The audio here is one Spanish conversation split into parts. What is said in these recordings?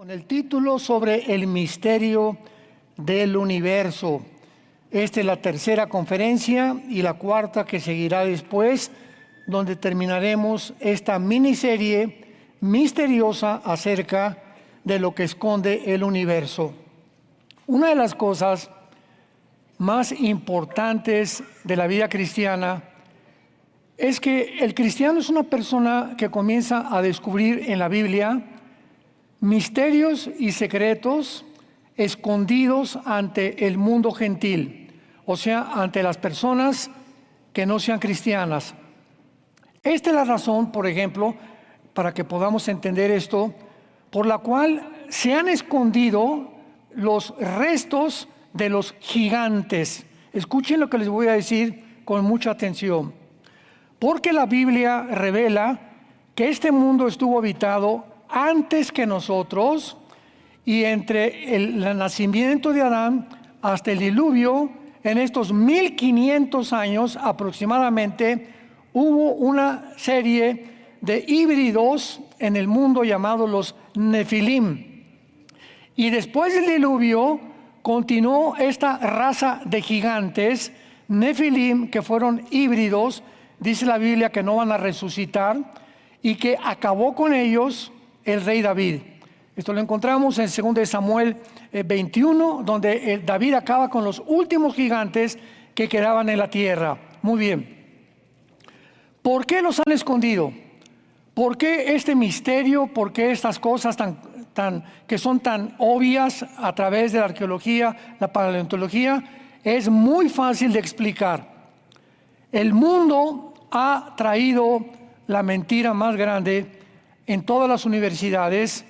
Con el título sobre el misterio del universo. Esta es la tercera conferencia y la cuarta que seguirá después, donde terminaremos esta miniserie misteriosa acerca de lo que esconde el universo. Una de las cosas más importantes de la vida cristiana es que el cristiano es una persona que comienza a descubrir en la Biblia misterios y secretos escondidos ante el mundo gentil, o sea, ante las personas que no sean cristianas. Esta es la razón, por ejemplo, para que podamos entender esto, por la cual se han escondido los restos de los gigantes. Escuchen lo que les voy a decir con mucha atención. Porque la Biblia revela que este mundo estuvo habitado antes que nosotros, y entre el nacimiento de Adán hasta el diluvio, en estos 1500 años aproximadamente, hubo una serie de híbridos en el mundo llamados los Nefilim. Y después del diluvio continuó esta raza de gigantes, Nefilim, que fueron híbridos. Dice la Biblia que no van a resucitar y que acabó con ellos el rey David. Esto lo encontramos en 2 Samuel 21, donde David acaba con los últimos gigantes que quedaban en la tierra. Muy bien. ¿Por qué los han escondido? ¿Por qué este misterio? ¿Por qué estas cosas que son tan obvias a través de la arqueología, la paleontología? Es muy fácil de explicar. El mundo ha traído la mentira más grande en todas las universidades,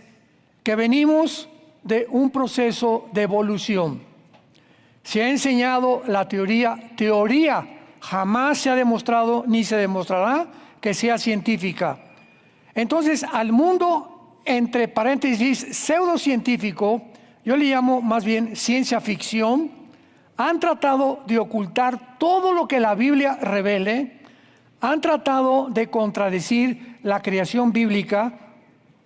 que venimos de un proceso de evolución. Se ha enseñado la teoría, jamás se ha demostrado ni se demostrará que sea científica. Entonces, al mundo, entre paréntesis, pseudocientífico, yo le llamo más bien ciencia ficción, han tratado de ocultar todo lo que la Biblia revele, han tratado de contradecir la creación bíblica,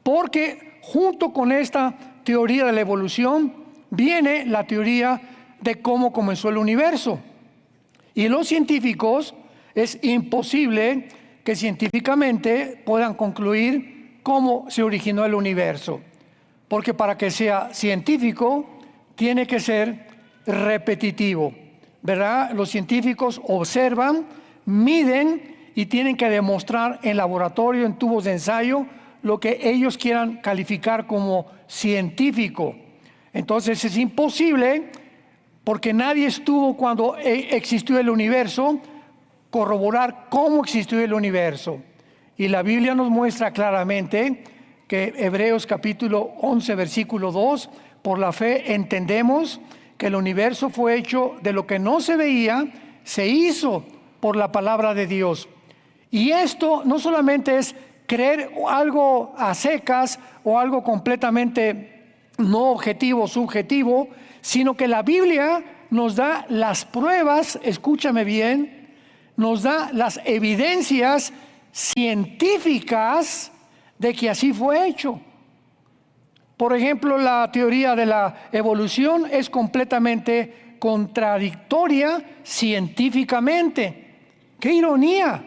porque junto con esta teoría de la evolución viene la teoría de cómo comenzó el universo. Y los científicos, es imposible que científicamente puedan concluir cómo se originó el universo, porque para que sea científico tiene que ser repetitivo, ¿verdad? Los científicos observan, miden y tienen que demostrar en laboratorio, en tubos de ensayo, lo que ellos quieran calificar como científico. Entonces es imposible, porque nadie estuvo cuando existió el universo, corroborar cómo existió el universo. Y la Biblia nos muestra claramente que Hebreos capítulo 11, versículo 2, por la fe entendemos que el universo fue hecho de lo que no se veía, se hizo por la palabra de Dios. Y esto no solamente es creer algo a secas o algo completamente no objetivo, subjetivo, sino que la Biblia nos da las pruebas, escúchame bien, nos da las evidencias científicas de que así fue hecho. Por ejemplo, la teoría de la evolución es completamente contradictoria científicamente. ¡Qué ironía!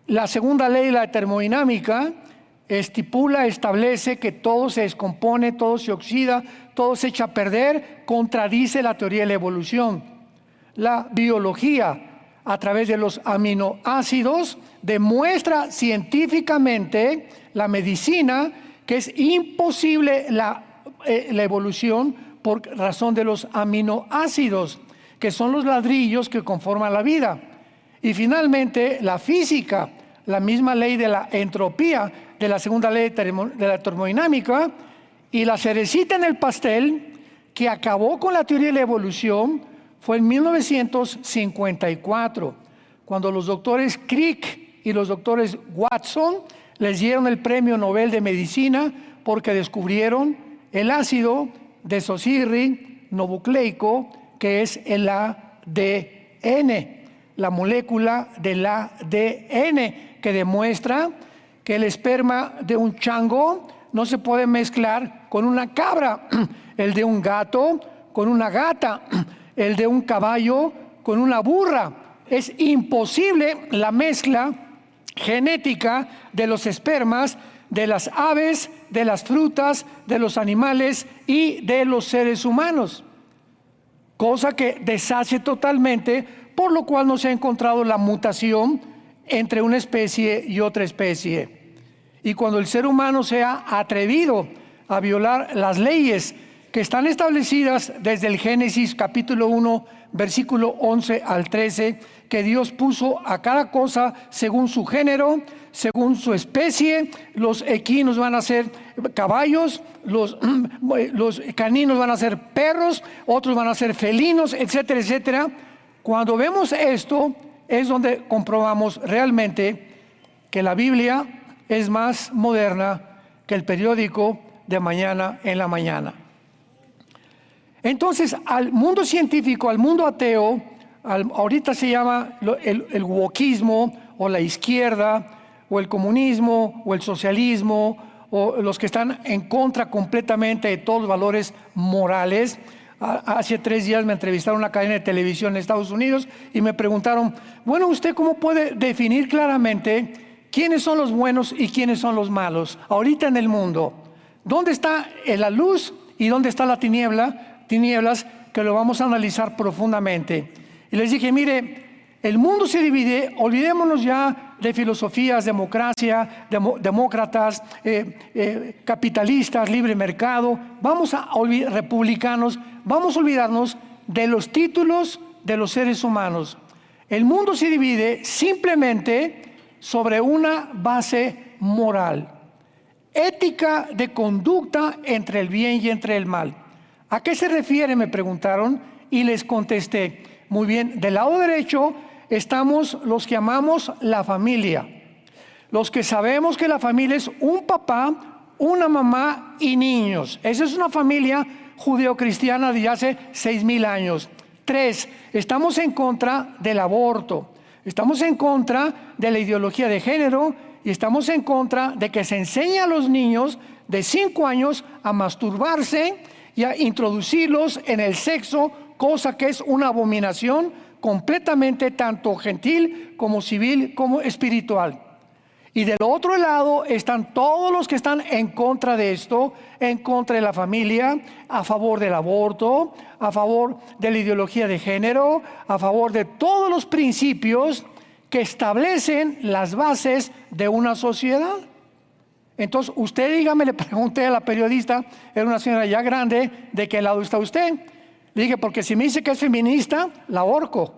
La segunda ley de la termodinámica establece que todo se descompone, todo se oxida, todo se echa a perder, contradice la teoría de la evolución. La biología, a través de los aminoácidos, demuestra científicamente, la medicina, que es imposible la evolución por razón de los aminoácidos, que son los ladrillos que conforman la vida. Y finalmente, la física, la misma ley de la entropía, de la segunda ley de la termodinámica, y la cerecita en el pastel, que acabó con la teoría de la evolución, fue en 1954, cuando los doctores Crick y los doctores Watson les dieron el premio Nobel de Medicina porque descubrieron el ácido desoxirribonucleico, que es el ADN. La molécula del ADN, que demuestra que el esperma de un chango no se puede mezclar con una cabra, el de un gato con una gata, el de un caballo con una burra. Es imposible la mezcla genética de los espermas de las aves, de las frutas, de los animales y de los seres humanos, cosa que deshace totalmente, por lo cual no se ha encontrado la mutación entre una especie y otra especie. Y cuando el ser humano se ha atrevido a violar las leyes que están establecidas desde el Génesis capítulo 1, versículo 11 al 13, que Dios puso a cada cosa según su género, según su especie. Los equinos van a ser caballos, los caninos van a ser perros, otros van a ser felinos, etcétera, etcétera. Cuando vemos esto, es donde comprobamos realmente que la Biblia es más moderna que el periódico de mañana en la mañana. Entonces, al mundo científico, al mundo ateo, ahorita se llama el wokismo, o la izquierda, o el comunismo, o el socialismo, o los que están en contra completamente de todos los valores morales. Hace 3 días me entrevistaron en una cadena de televisión en Estados Unidos y me preguntaron, bueno, ¿usted cómo puede definir claramente quiénes son los buenos y quiénes son los malos ahorita en el mundo? ¿Dónde está la luz y dónde está la tinieblas, que lo vamos a analizar profundamente? Y les dije, mire, el mundo se divide, olvidémonos ya de filosofías, democracia, demócratas, capitalistas, libre mercado, republicanos, vamos a olvidarnos de los títulos de los seres humanos. El mundo se divide simplemente sobre una base moral, ética de conducta entre el bien y entre el mal. ¿A qué se refiere?, me preguntaron, y les contesté, muy bien, del lado derecho estamos los que amamos la familia, los que sabemos que la familia es un papá, una mamá y niños. Esa es una familia judeocristiana de hace 6,000 años. 3, estamos en contra del aborto, estamos en contra de la ideología de género y estamos en contra de que se enseñe a los niños de 5 años a masturbarse y a introducirlos en el sexo, cosa que es una abominación completamente tanto gentil como civil como espiritual. Y del otro lado están todos los que están en contra de esto, en contra de la familia, a favor del aborto, a favor de la ideología de género, a favor de todos los principios que establecen las bases de una sociedad. Entonces, usted dígame, le pregunté a la periodista, era una señora ya grande, ¿de qué lado está usted? Le dije, porque si me dice que es feminista, la ahorco.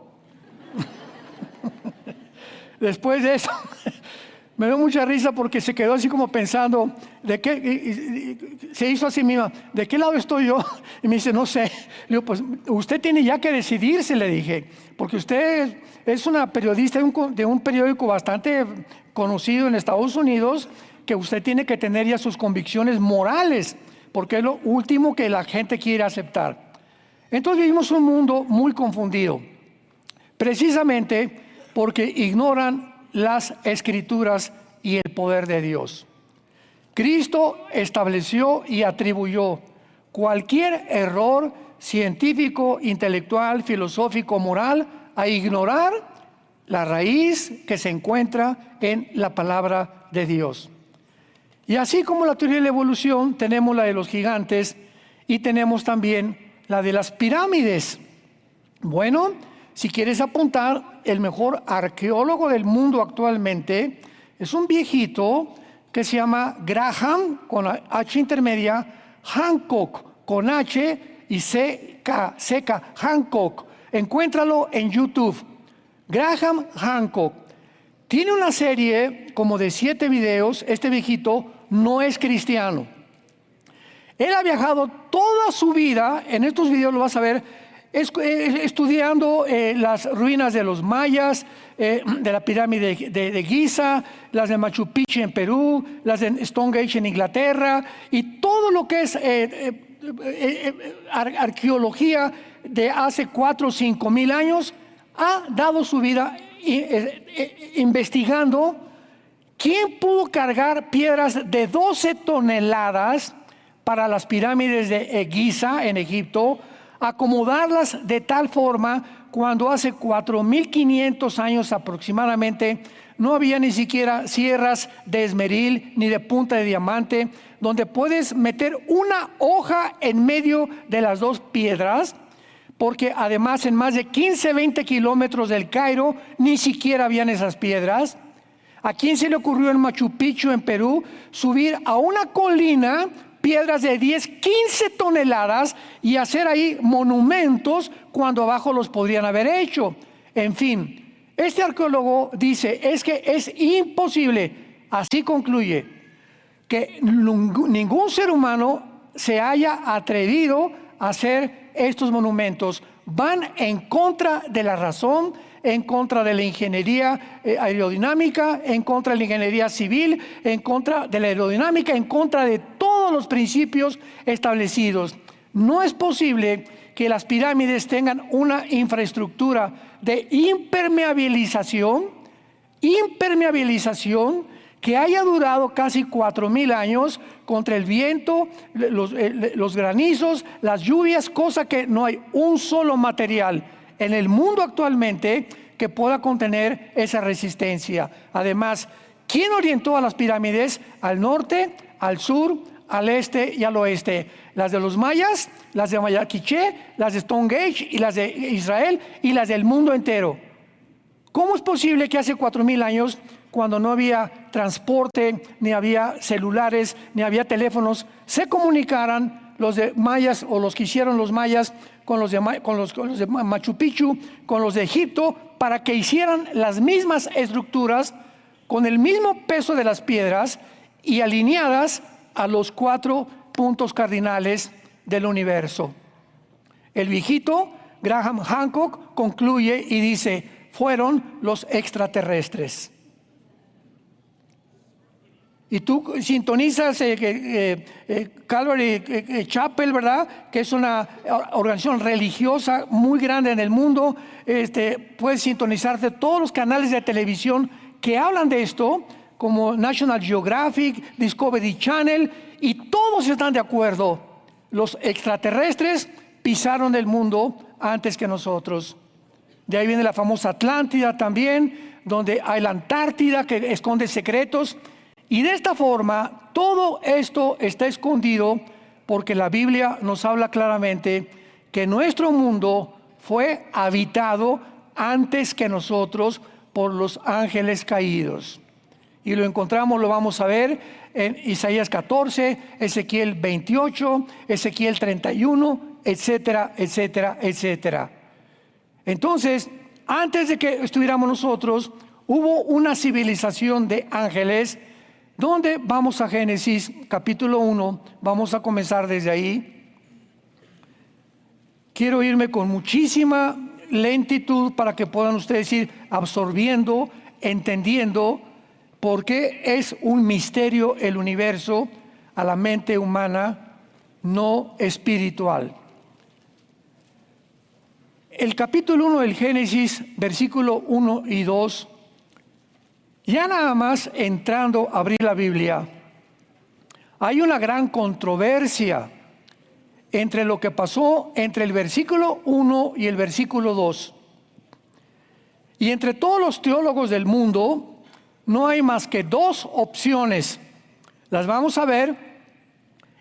Después de eso, me dio mucha risa porque se quedó así como pensando, ¿de qué? Se hizo así misma, ¿de qué lado estoy yo? Y me dice, no sé. Le digo, pues usted tiene ya que decidirse, le dije, porque usted es una periodista de un periódico bastante conocido en Estados Unidos, que usted tiene que tener ya sus convicciones morales, porque es lo último que la gente quiere aceptar. Entonces vivimos un mundo muy confundido, precisamente porque ignoran las Escrituras y el poder de Dios. Cristo estableció y atribuyó cualquier error científico, intelectual, filosófico, moral, a ignorar la raíz que se encuentra en la palabra de Dios. Y así como la teoría de la evolución, tenemos la de los gigantes y tenemos también la de las pirámides. Bueno, si quieres apuntar, el mejor arqueólogo del mundo actualmente es un viejito que se llama Graham, con H intermedia, Hancock, con H y C-K, Hancock. Encuéntralo en YouTube. Graham Hancock. Tiene una serie como de 7 videos. Este viejito no es cristiano. Él ha viajado toda su vida, en estos videos lo vas a ver, estudiando las ruinas de los mayas, de la pirámide de Giza, las de Machu Picchu en Perú, las de Stonehenge en Inglaterra, y todo lo que es arqueología de hace 4 o 5 mil años, ha dado su vida investigando quién pudo cargar piedras de 12 toneladas para las pirámides de Giza en Egipto, acomodarlas de tal forma cuando hace 4.500 años aproximadamente no había ni siquiera sierras de esmeril ni de punta de diamante, donde puedes meter una hoja en medio de las dos piedras, porque además en más de 15-20 kilómetros del Cairo ni siquiera habían esas piedras. ¿A quién se le ocurrió en Machu Picchu, en Perú, subir a una colina piedras de 10-15 toneladas y hacer ahí monumentos cuando abajo los podrían haber hecho? En fin, este arqueólogo dice, es que es imposible, así concluye, que ningún ser humano se haya atrevido a hacer estos monumentos. Van en contra de la razón, en contra de la ingeniería aerodinámica, en contra de la ingeniería civil, en contra de la aerodinámica, en contra de todos los principios establecidos. No es posible que las pirámides tengan una infraestructura de impermeabilización que haya durado casi 4.000 años contra el viento, los granizos, las lluvias, cosa que no hay un solo material en el mundo actualmente que pueda contener esa resistencia. Además, ¿quién orientó a las pirámides? Al norte, al sur, al este y al oeste. Las de los mayas, las de Mayaquiche, las de Stonehenge y las de Israel y las del mundo entero. ¿Cómo es posible que hace 4.000 años, cuando no había transporte, ni había celulares, ni había teléfonos, se comunicaran los de mayas o los que hicieron los mayas con los de Machu Picchu, con los de Egipto, para que hicieran las mismas estructuras con el mismo peso de las piedras y alineadas a los 4 puntos cardinales del universo? El viejito Graham Hancock concluye y dice, fueron los extraterrestres. Y tú sintonizas Calvary Chapel, ¿verdad? Que es una organización religiosa muy grande en el mundo. Puedes sintonizarte todos los canales de televisión que hablan de esto, como National Geographic, Discovery Channel, y todos están de acuerdo. Los extraterrestres pisaron el mundo antes que nosotros. De ahí viene la famosa Atlántida también, donde hay la Antártida que esconde secretos. Y de esta forma, todo esto está escondido porque la Biblia nos habla claramente que nuestro mundo fue habitado antes que nosotros por los ángeles caídos. Y lo encontramos, lo vamos a ver en Isaías 14, Ezequiel 28, Ezequiel 31, etcétera, etcétera, etcétera. Entonces, antes de que estuviéramos nosotros, hubo una civilización de ángeles. ¿Dónde? Vamos a Génesis capítulo 1, vamos a comenzar desde ahí. Quiero irme con muchísima lentitud para que puedan ustedes ir absorbiendo, entendiendo por qué es un misterio el universo a la mente humana no espiritual. El capítulo 1 del Génesis, versículo 1 y 2, ya nada más entrando a abrir la Biblia, hay una gran controversia entre lo que pasó entre el versículo 1 y el versículo 2. Y entre todos los teólogos del mundo no hay más que 2 opciones. Las vamos a ver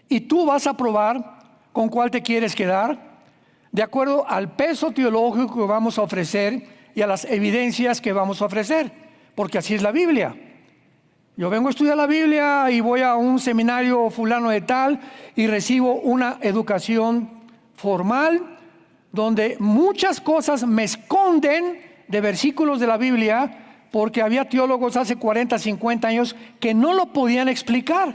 y tú vas a probar con cuál te quieres quedar, de acuerdo al peso teológico que vamos a ofrecer y a las evidencias que vamos a ofrecer, porque así es la Biblia. Yo vengo a estudiar la Biblia y voy a un seminario fulano de tal y recibo una educación formal donde muchas cosas me esconden de versículos de la Biblia, porque había teólogos hace 40, 50 años que no lo podían explicar.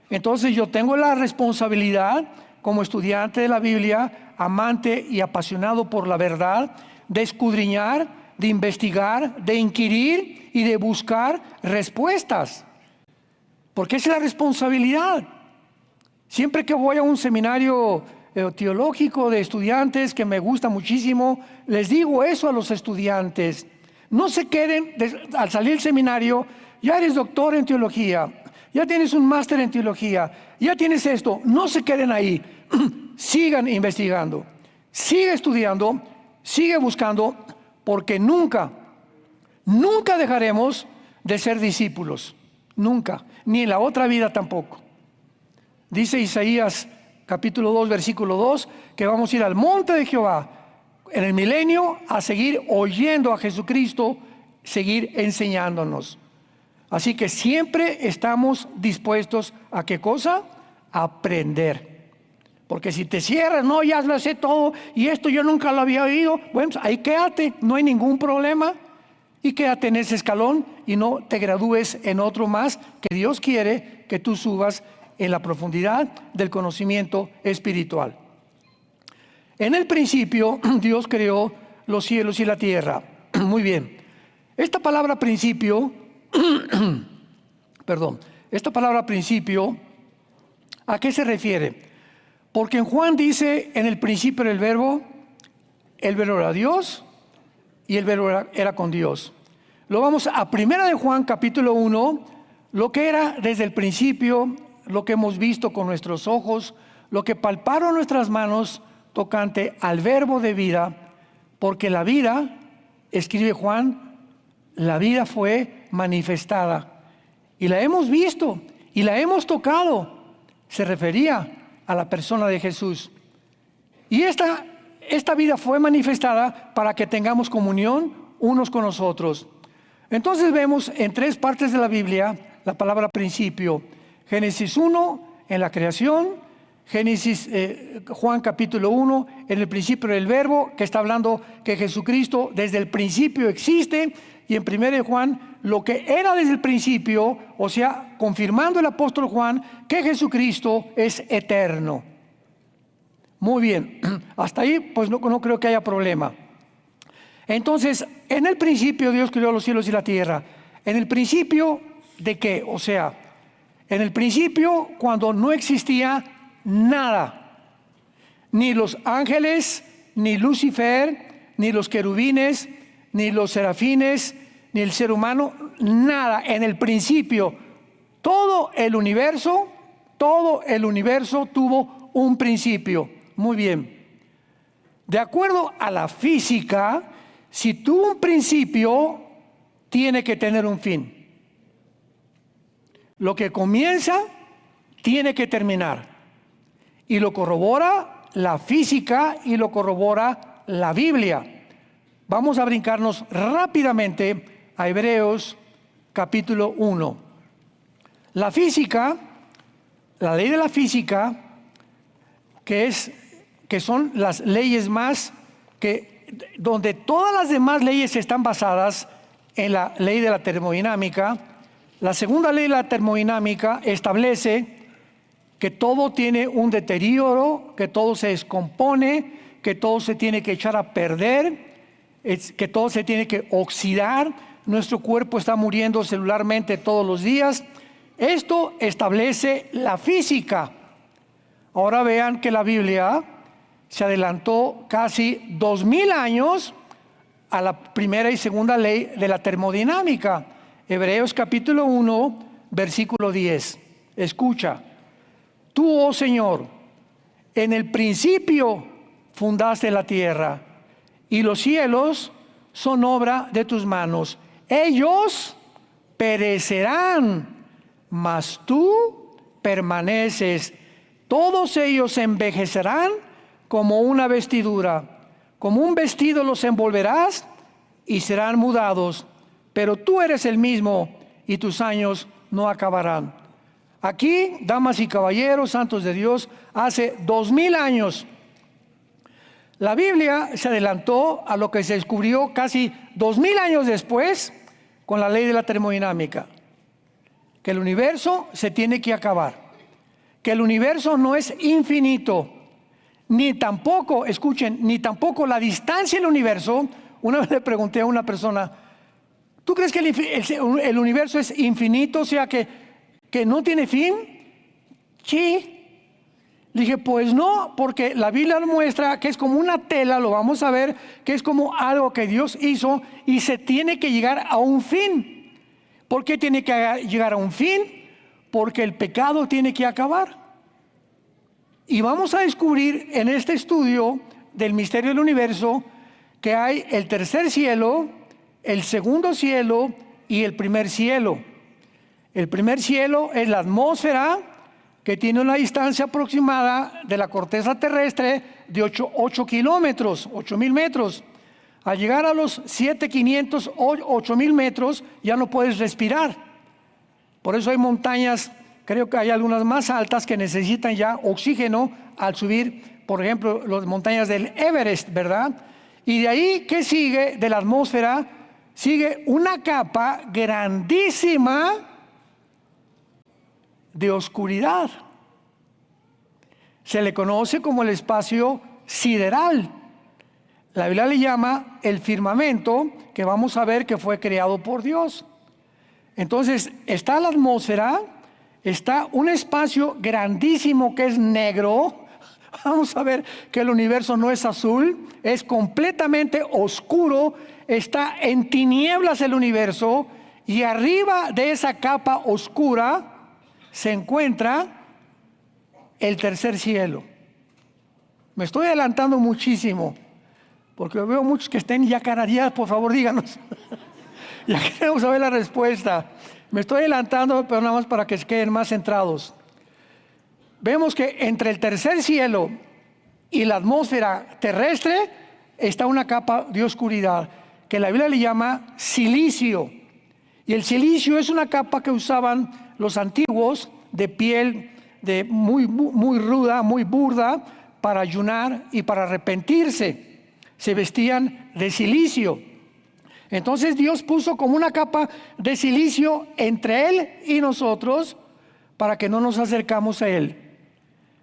Entonces yo tengo la responsabilidad como estudiante de la Biblia, amante y apasionado por la verdad, de escudriñar, de investigar, de inquirir y de buscar respuestas. Porque esa es la responsabilidad. Siempre que voy a un seminario teológico de estudiantes que me gusta muchísimo, les digo eso a los estudiantes. No se queden al salir del seminario, ya eres doctor en teología, ya tienes un máster en teología, ya tienes esto. No se queden ahí. Sigan investigando, sigue estudiando, sigue buscando, porque nunca dejaremos de ser discípulos. Nunca, ni en la otra vida tampoco. Dice Isaías capítulo 2, versículo 2, que vamos a ir al monte de Jehová en el milenio a seguir oyendo a Jesucristo, seguir enseñándonos. Así que siempre estamos dispuestos a ¿qué cosa? A aprender. Porque si te cierras, no, ya lo sé todo y esto yo nunca lo había oído, bueno, pues ahí quédate, no hay ningún problema. Y quédate en ese escalón y no te gradúes en otro más, que Dios quiere que tú subas en la profundidad del conocimiento espiritual. En el principio Dios creó los cielos y la tierra. Muy bien. Esta palabra principio, esta palabra principio, ¿a qué se refiere? Porque en Juan dice, en el principio era el verbo era Dios y el verbo era con Dios. Lo vamos a Primera de Juan capítulo 1, lo que era desde el principio, lo que hemos visto con nuestros ojos, lo que palparon nuestras manos tocante al verbo de vida, porque la vida, escribe Juan, la vida fue manifestada y la hemos visto y la hemos tocado. Se refería a la persona de Jesús. Y esta vida fue manifestada para que tengamos comunión unos con los otros. Entonces vemos en 3 partes de la Biblia la palabra principio. Génesis 1 en la creación, Juan capítulo 1 en el principio del verbo, que está hablando que Jesucristo desde el principio existe, y en 1 de Juan lo que era desde el principio, o sea, confirmando el apóstol Juan que Jesucristo es eterno. Muy bien, hasta ahí pues no creo que haya problema. Entonces, en el principio Dios creó los cielos y la tierra. ¿En el principio de qué? O sea, en el principio cuando no existía nada, ni los ángeles, ni Lucifer, ni los querubines, ni los serafines, ni el ser humano, nada. En el principio, todo el universo tuvo un principio. Muy bien. De acuerdo a la física, si tuvo un principio, tiene que tener un fin. Lo que comienza, tiene que terminar. Y lo corrobora la física y lo corrobora la Biblia. Vamos a brincarnos rápidamente a Hebreos capítulo 1. La física, la ley de la física, que son las leyes más donde todas las demás leyes están basadas en la ley de la termodinámica. La segunda ley de la termodinámica establece que todo tiene un deterioro, que todo se descompone, que todo se tiene que echar a perder, que todo se tiene que oxidar. Nuestro cuerpo está muriendo celularmente todos los días. Esto establece la física. Ahora vean que la Biblia se adelantó casi 2000 años a la primera y segunda ley de la termodinámica. Hebreos capítulo 1, versículo 10. Escucha. Tú, oh Señor, en el principio fundaste la tierra, y los cielos son obra de tus manos. Ellos perecerán, mas tú permaneces. Todos ellos envejecerán como una vestidura. Como un vestido los envolverás y serán mudados. Pero tú eres el mismo y tus años no acabarán. Aquí, damas y caballeros, santos de Dios, hace 2000 años, la Biblia se adelantó a lo que se descubrió casi 2000 años después con la ley de la termodinámica. Que el universo se tiene que acabar. Que el universo no es infinito. Ni tampoco, escuchen, ni tampoco la distancia del universo. Una vez le pregunté a una persona, ¿tú crees que el universo es infinito? O sea, que no tiene fin. Sí. Le dije, pues no, porque la Biblia muestra que es como una tela, lo vamos a ver, que es como algo que Dios hizo y se tiene que llegar a un fin. ¿Por qué tiene que llegar a un fin? porque el pecado tiene que acabar. Y vamos a descubrir en este estudio del misterio del universo que hay el tercer cielo, el segundo cielo y el primer cielo. El primer cielo es la atmósfera, que tiene una distancia aproximada de la corteza terrestre de 8 kilómetros, 8,000 metros. Al llegar a los 7,500 o 8,000 metros ya no puedes respirar. Por eso hay montañas, creo que hay algunas más altas que necesitan ya oxígeno al subir, por ejemplo, las montañas del Everest, ¿verdad? Y de ahí, ¿qué sigue de la atmósfera? Sigue una capa grandísima de oscuridad. Se le conoce como el espacio sideral. La Biblia le llama el firmamento, que vamos a ver que fue creado por Dios. Entonces, está la atmósfera, está un espacio grandísimo que es negro. Vamos a ver que el universo no es azul, es completamente oscuro, está en tinieblas el universo, y arriba de esa capa oscura se encuentra el tercer cielo. Me estoy adelantando muchísimo, porque veo muchos que estén ya carareados. Por favor, díganos. Ya queremos saber la respuesta. Me estoy adelantando, pero nada más para que se queden más centrados. Vemos que entre el tercer cielo y la atmósfera terrestre está una capa de oscuridad, que la Biblia le llama silicio. Y el silicio es una capa que usaban los antiguos de piel de muy ruda, muy burda, para ayunar y para arrepentirse. Se vestían de silicio. Entonces Dios puso como una capa de silicio entre Él y nosotros para que no nos acercamos a Él.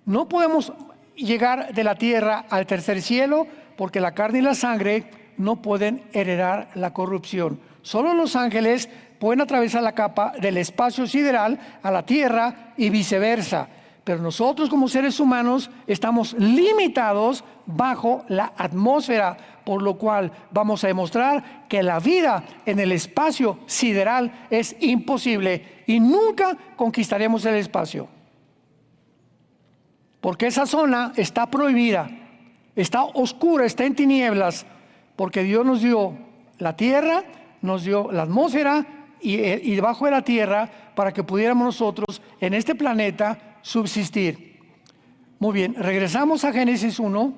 No podemos llegar de la tierra al tercer cielo porque la carne y la sangre no pueden heredar la corrupción. Solo los ángeles pueden atravesar la capa del espacio sideral a la tierra y viceversa. Pero nosotros como seres humanos estamos limitados bajo la atmósfera, por lo cual vamos a demostrar que la vida en el espacio sideral es imposible y nunca conquistaremos el espacio. Porque esa zona está prohibida, está oscura, está en tinieblas, porque Dios nos dio la tierra, nos dio la atmósfera y debajo de la tierra para que pudiéramos nosotros en este planeta subsistir. Muy bien, regresamos a Génesis 1.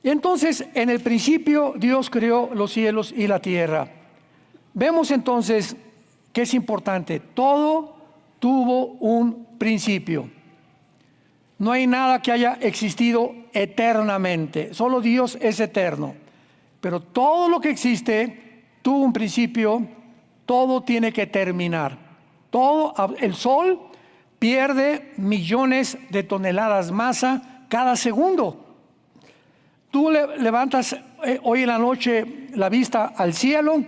Y entonces, en el principio, Dios creó los cielos y la tierra. Vemos entonces que es importante, todo tuvo un principio. No hay nada que haya existido eternamente, solo Dios es eterno. Pero todo lo que existe tuvo un principio, todo tiene que terminar. Todo, el sol pierde millones de toneladas masa cada segundo. Tú levantas hoy en la noche la vista al cielo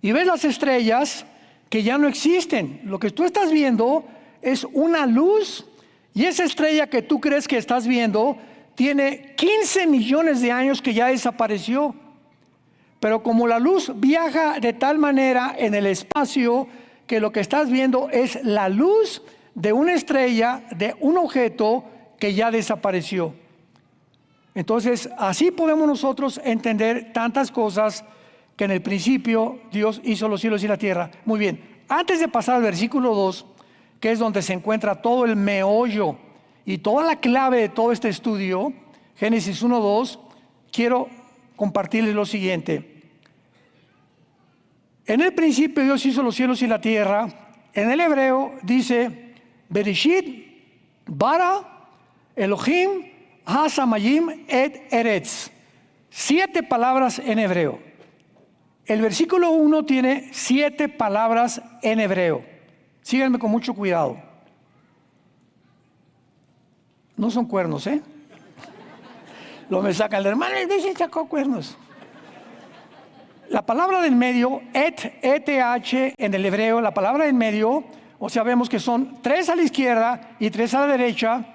y ves las estrellas que ya no existen. Lo que tú estás viendo es una luz, y esa estrella que tú crees que estás viendo tiene 15 millones de años que ya desapareció. Pero como la luz viaja de tal manera en el espacio que lo que estás viendo es la luz de una estrella, de un objeto que ya desapareció. Entonces, así podemos nosotros entender tantas cosas, que en el principio Dios hizo los cielos y la tierra. Muy bien, antes de pasar al versículo 2, que es donde se encuentra todo el meollo y toda la clave de todo este estudio, Génesis 1:2, quiero compartirles lo siguiente. En el principio Dios hizo los cielos y la tierra. En el hebreo dice Bereshit bara Elohim hasamayim et eretz. 7 palabras en hebreo. El versículo 1 tiene 7 palabras en hebreo. Síganme con mucho cuidado. No son cuernos, ¿eh? Lo me sacan, el hermano dice sacó cuernos. La palabra del medio, ETH, en el hebreo, la palabra del medio, o sea, vemos que son 3 a la izquierda y 3 a la derecha.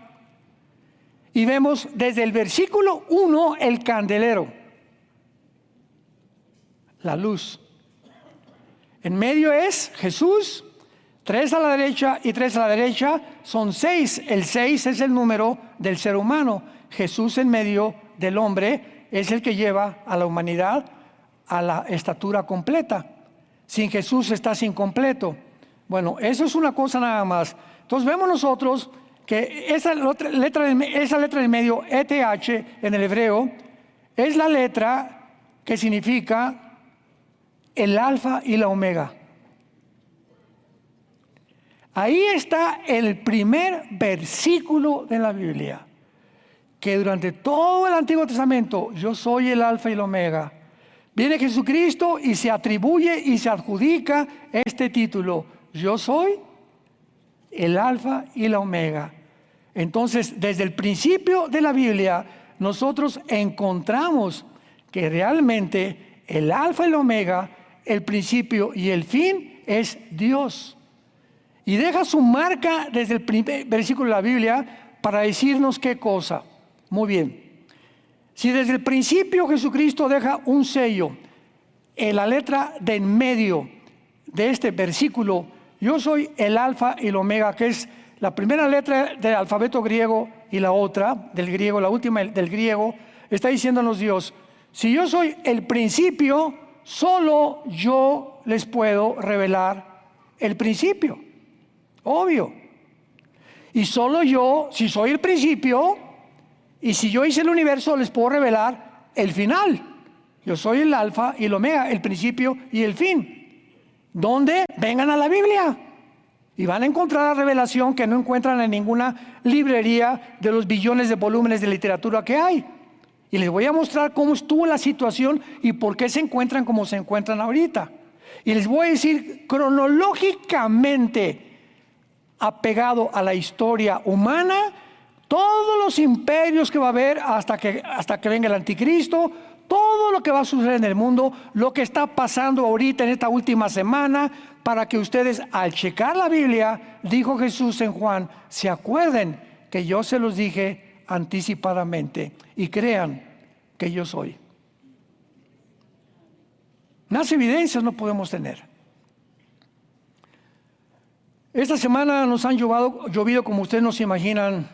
Y vemos desde el versículo 1 el candelero, la luz. En medio es Jesús, 3 a la derecha y 3 a la derecha son 6. El 6 es el número del ser humano. Jesús en medio del hombre es el que lleva a la humanidad a la estatura completa. Sin Jesús estás incompleto. Bueno, eso es una cosa nada más. Entonces vemos nosotros que esa letra del medio, ETH en el hebreo, es la letra que significa el alfa y la omega. Ahí está el primer versículo de la Biblia, que durante todo el Antiguo Testamento, yo soy el alfa y el omega. Viene Jesucristo y se atribuye y se adjudica este título: yo soy el alfa y la omega. Entonces, desde el principio de la Biblia, nosotros encontramos que realmente el alfa y el omega, el principio y el fin, es Dios. Y deja su marca desde el primer versículo de la Biblia para decirnos qué cosa. Muy bien. Si desde el principio Jesucristo deja un sello en la letra de en medio de este versículo, yo soy el alfa y el omega, que es la primera letra del alfabeto griego y la otra del griego, la última del griego, está diciéndonos Dios: si yo soy el principio, solo yo les puedo revelar el principio. Obvio. Y solo yo, si soy el principio, y si yo hice el universo, les puedo revelar el final. Yo soy el alfa y el omega, el principio y el fin. ¿Dónde? Vengan a la Biblia y van a encontrar la revelación que no encuentran en ninguna librería de los billones de volúmenes de literatura que hay. Y les voy a mostrar cómo estuvo la situación y por qué se encuentran como se encuentran ahorita. Y les voy a decir cronológicamente, apegado a la historia humana, todos los imperios que va a haber hasta que venga el anticristo, todo lo que va a suceder en el mundo, lo que está pasando ahorita en esta última semana, para que ustedes, al checar la Biblia, dijo Jesús en Juan, se acuerden que yo se los dije anticipadamente y crean que yo soy. Más evidencias no podemos tener. Esta semana nos han llovido, como ustedes no se imaginan,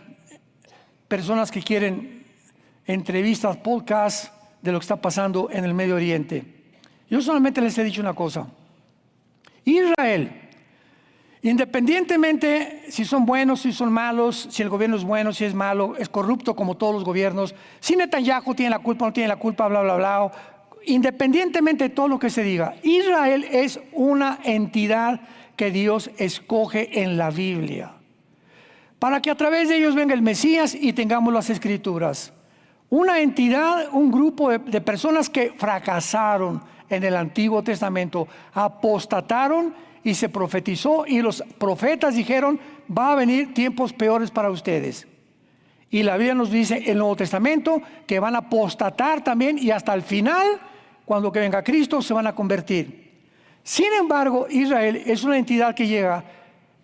personas que quieren entrevistas, podcasts de lo que está pasando en el Medio Oriente. Yo solamente les he dicho una cosa: Israel, independientemente si son buenos, si son malos, si el gobierno es bueno, si es malo, es corrupto como todos los gobiernos, si Netanyahu tiene la culpa o no tiene la culpa, bla, bla, bla, independientemente de todo lo que se diga, Israel es una entidad que Dios escoge en la Biblia, para que a través de ellos venga el Mesías y tengamos las Escrituras. Una entidad, un grupo de personas que fracasaron en el Antiguo Testamento, apostataron y se profetizó y los profetas dijeron: va a venir tiempos peores para ustedes. Y la Biblia nos dice en el Nuevo Testamento que van a apostatar también y hasta el final, cuando que venga Cristo, se van a convertir. Sin embargo, Israel es una entidad que llega,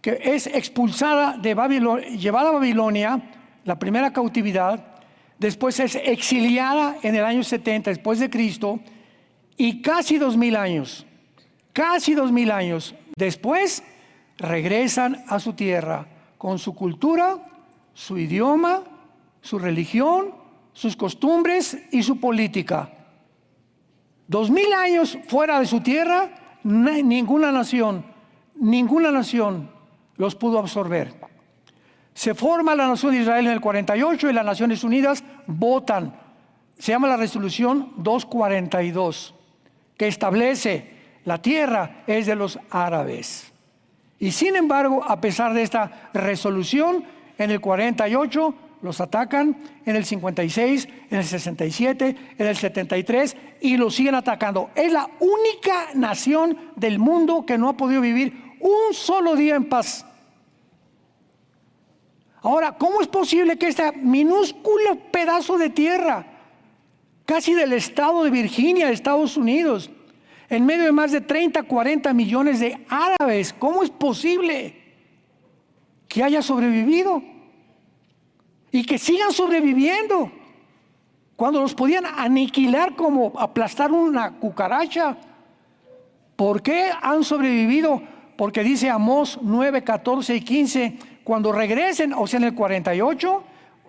que es expulsada de Babilonia, llevada a Babilonia, la primera cautividad. Después es exiliada en el año 70 después de Cristo, y casi 2000 años después regresan a su tierra con su cultura, su idioma, su religión, sus costumbres y su política. 2000 años fuera de su tierra, ninguna nación los pudo absorber. Se forma la nación de Israel en el 48 y las Naciones Unidas votan. Se llama la resolución 242, que establece la tierra es de los árabes. Y sin embargo, a pesar de esta resolución, en el 48 los atacan, en el 56, en el 67, en el 73 y los siguen atacando. Es la única nación del mundo que no ha podido vivir un solo día en paz. Ahora, ¿cómo es posible que este minúsculo pedazo de tierra, casi del estado de Virginia, de Estados Unidos, en medio de más de 30, 40 millones de árabes, cómo es posible que haya sobrevivido y que sigan sobreviviendo cuando los podían aniquilar como aplastar una cucaracha? ¿Por qué han sobrevivido? Porque dice Amós 9, 14 y 15, cuando regresen, o sea en el 48,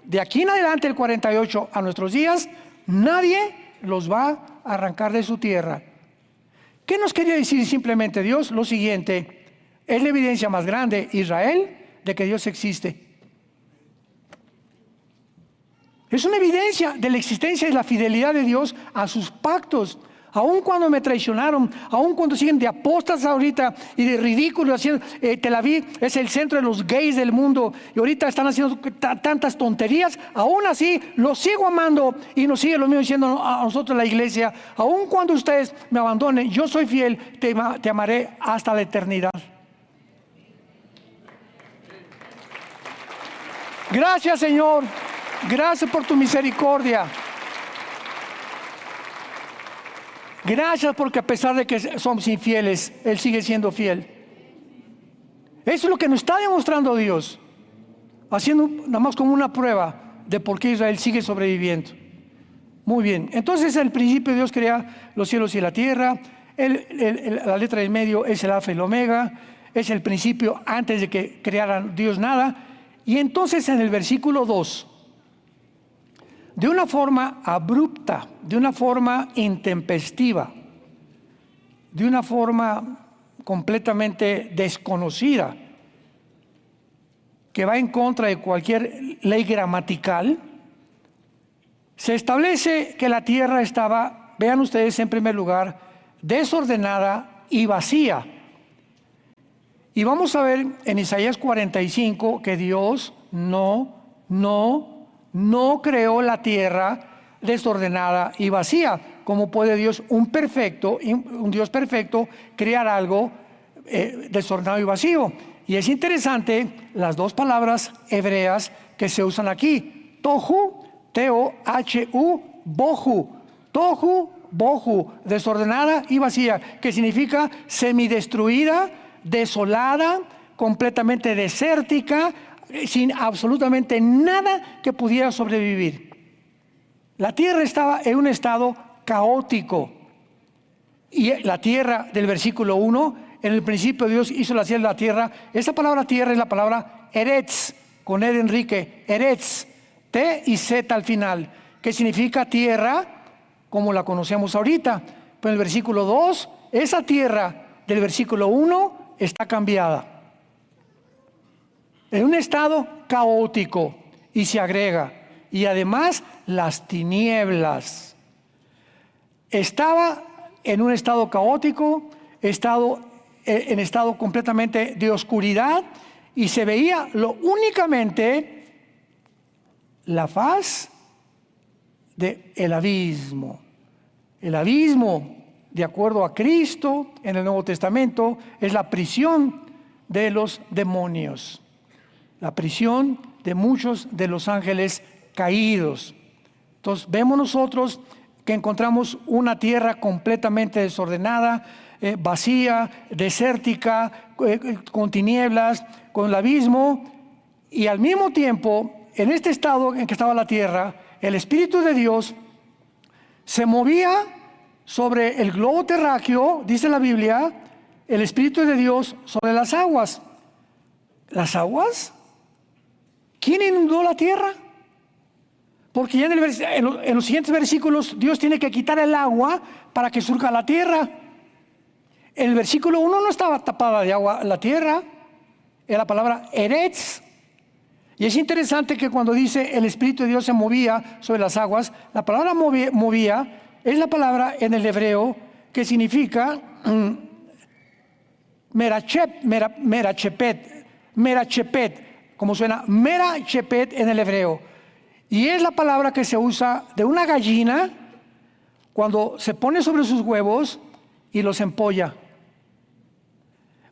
de aquí en adelante el 48 a nuestros días, nadie los va a arrancar de su tierra. ¿Qué nos quería decir simplemente Dios? Lo siguiente, es la evidencia más grande, Israel, de que Dios existe. Es una evidencia de la existencia y la fidelidad de Dios a sus pactos. Aun cuando me traicionaron, aun cuando siguen de apóstatas ahorita y de ridículos haciendo, Tel Aviv es el centro de los gays del mundo y ahorita están haciendo tantas tonterías, aún así los sigo amando y nos sigue lo mismo diciendo a nosotros la iglesia, aun cuando ustedes me abandonen, yo soy fiel, te amaré hasta la eternidad. Gracias, Señor, gracias por tu misericordia. Gracias porque a pesar de que somos infieles, Él sigue siendo fiel. Eso es lo que nos está demostrando Dios, haciendo nada más como una prueba de por qué Israel sigue sobreviviendo. Muy bien, entonces el principio Dios crea los cielos y la tierra. La letra del medio es el alfa y el omega, es el principio antes de que creara Dios nada. Y entonces en el versículo 2, de una forma abrupta, de una forma intempestiva, de una forma completamente desconocida, que va en contra de cualquier ley gramatical, se establece que la tierra estaba, vean ustedes en primer lugar, desordenada y vacía. Y vamos a ver en Isaías 45 que Dios no creó la tierra desordenada y vacía. ¿Cómo puede Dios, un Dios perfecto, crear algo desordenado y vacío? Y es interesante las dos palabras hebreas que se usan aquí. Tohu, T-O-H-U, bohu. Tohu, bohu, desordenada y vacía, que significa semidestruida, desolada, completamente desértica, sin absolutamente nada que pudiera sobrevivir. La tierra estaba en un estado caótico. Y la tierra del versículo 1, en el principio Dios hizo la cielo y la tierra. Esa palabra tierra es la palabra Eretz, con E de Enrique, Eretz, T y Z al final, que significa tierra como la conocemos ahorita. Pero en el versículo 2, esa tierra del versículo 1 está cambiada. En un estado caótico, y se agrega, y además las tinieblas. Estaba en un estado caótico, en estado completamente de oscuridad, y se veía únicamente la faz del abismo. El abismo, de acuerdo a Cristo en el Nuevo Testamento, es la prisión de los demonios, la prisión de muchos de los ángeles caídos. Entonces vemos nosotros que encontramos una tierra completamente desordenada, vacía, desértica, con tinieblas, con el abismo, y al mismo tiempo, en este estado en que estaba la tierra, el Espíritu de Dios se movía sobre el globo terráqueo, dice la Biblia, el Espíritu de Dios sobre las aguas. ¿Las aguas? ¿Quién inundó la tierra? Porque ya en los siguientes versículos Dios tiene que quitar el agua para que surja la tierra. En el versículo 1 no estaba tapada de agua la tierra, era la palabra Eretz. Y es interesante que cuando dice el Espíritu de Dios se movía sobre las aguas, la palabra movía es la palabra en el hebreo que significa merachepet, como suena merachepet en el hebreo. Y es la palabra que se usa de una gallina cuando se pone sobre sus huevos y los empolla.